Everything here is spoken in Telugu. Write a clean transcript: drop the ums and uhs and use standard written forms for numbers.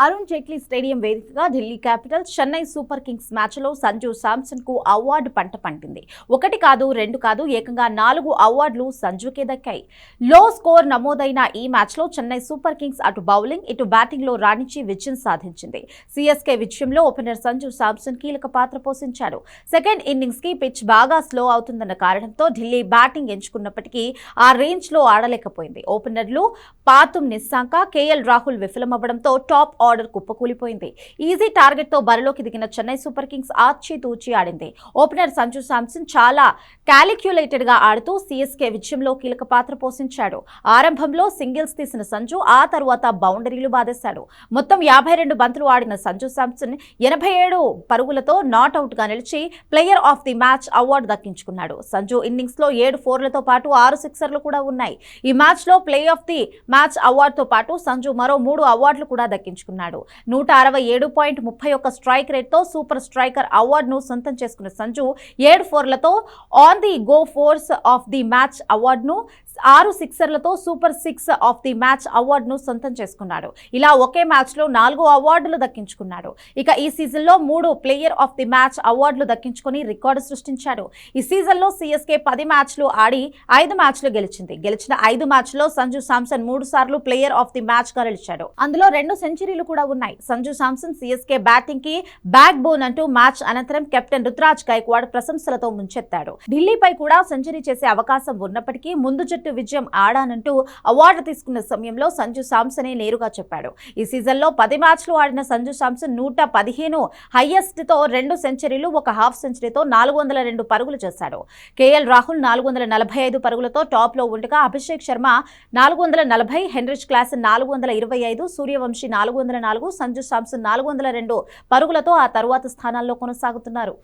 అరుణ్ జైట్లీ స్టేడియం వేదికగా Delhi Capitals Chennai super Kings మ్యాచ్లో సంజు శాంసన్ కు అవార్డు పంట పండింది. ఒకటి కాదు, రెండు కాదు, ఏకంగా 4 అవార్డులు సంజుకే దక్కాయి. లో స్కోర్ నమోదైన ఈ మ్యాచ్లో చెన్నై సూపర్ కింగ్స్ అటు బౌలింగ్ ఇటు బ్యాటింగ్ లో రాణించి విజయం సాధించింది. సిఎస్కే విజయంలో ఓపెనర్ సంజు శాంసన్ కీలక పాత్ర పోషించాడు. సెకండ్ ఇన్నింగ్స్ కి పిచ్ బాగా స్లో అవుతుందన్న కారణంతో ఢిల్లీ బ్యాటింగ్ ఎంచుకున్నప్పటికీ ఆ రేంజ్ లో ఆడలేకపోయింది. ఓపెనర్లు పాతుమ్ నిస్సాంక, కేఎల్ రాహుల్ విఫలమవ్వడంతో టాప్ ఆర్డర్ కుప్పకూలిపోయింది. ఈజీ టార్గెట్ తో బరిలోకి దిగిన చెన్నై సూపర్ కింగ్స్ ఆచితూచి ఆడింది. ఓపెనర్ సంజు శాంసన్ చాలా క్యాలిక్యులేటెడ్ గా ఆడుతూ సిఎస్కే విజయంలో కీలక పాత్ర పోషించాడు. ఆరంభంలో సింగిల్స్ తీసిన సంజు ఆ తరువాత బౌండరీలు బాధేశాడు. మొత్తం 52 బంతులు ఆడిన సంజు శాంసన్ 87 పరుగులతో నాట్అవుట్ గా నిలిచి player of the match award దక్కించుకున్నాడు. సంజు ఇన్నింగ్స్ లో 7 4లతో పాటు 6 సిక్సర్లు కూడా ఉన్నాయి. ఈ మ్యాచ్ లో ప్లే ఆఫ్ ది మ్యాచ్ అవార్డుతో పాటు సంజు మరో 3 అవార్డులు కూడా దక్కించుకున్నాడు. 167.31 స్ట్రైక్ రేట్ తో సూపర్ స్ట్రైకర్ అవార్డును సొంతం చేసుకున్న సంజు 7 4లతో on the go fours of the match అవార్డును, 6 సిక్సర్లతో సూపర్ 6 ఆఫ్ ది మ్యాచ్ అవార్డును సొంతం చేసుకున్నాడు. ఇలా ఒకే మ్యాచ్ లో 4 అవార్డులు దక్కించుకున్నాడు. ఇక ఈ సీజన్ లో 3 ప్లేయర్ ఆఫ్ ది మ్యాచ్ అవార్డులు దక్కించుకుని రికార్డు సృష్టించాడు. ఈ సీజన్ లో సిఎస్కే 10 మ్యాచ్లు ఆడి 5 మ్యాచ్లు గెలిచింది. గెలిచిన 5 మ్యాచ్ల్లో సంజు శాంసన్ 3 సార్లు ప్లేయర్ ఆఫ్ ది మ్యాచ్ గా నిలిచాడు. అందులో 2 సెంచరీలు కూడా ఉన్నాయి. సంజు శాంసన్ సిఎస్కే బ్యాటింగ్ కి బ్యాక్ బోన్ అంటూ మ్యాచ్ అనంతరం కెప్టెన్ రుతురాజ్ గైక్వాడ్ ప్రశంసలతో ముంచెత్తాడు. ఢిల్లీపై కూడా సెంచరీ చేసే అవకాశం ఉన్నప్పటికీ ముందు జట్టు విజయం ఆడానంటూ అవార్డు తీసుకున్న సమయంలో సంజు శాంసనే నేరుగా చెప్పాడు. ఈ సీజన్లో 10 మ్యాచ్లు ఆడిన సంజు శాంసన్ 115 హైయెస్ట్ తో 2 సెంచరీలు, 1 హాఫ్ సెంచరీతో 402 పరుగులు చేశాడు. కేఎల్ రాహుల్ 445 పరుగులతో టాప్ లో ఉండగా అభిషేక్ శర్మ 440, హెన్రిచ్ క్లాసన్ 425, సూర్యవంశీ 404, సంజు శాంసన్ 402 పరుగులతో ఆ తరువాత స్థానాల్లో కొనసాగుతున్నారు.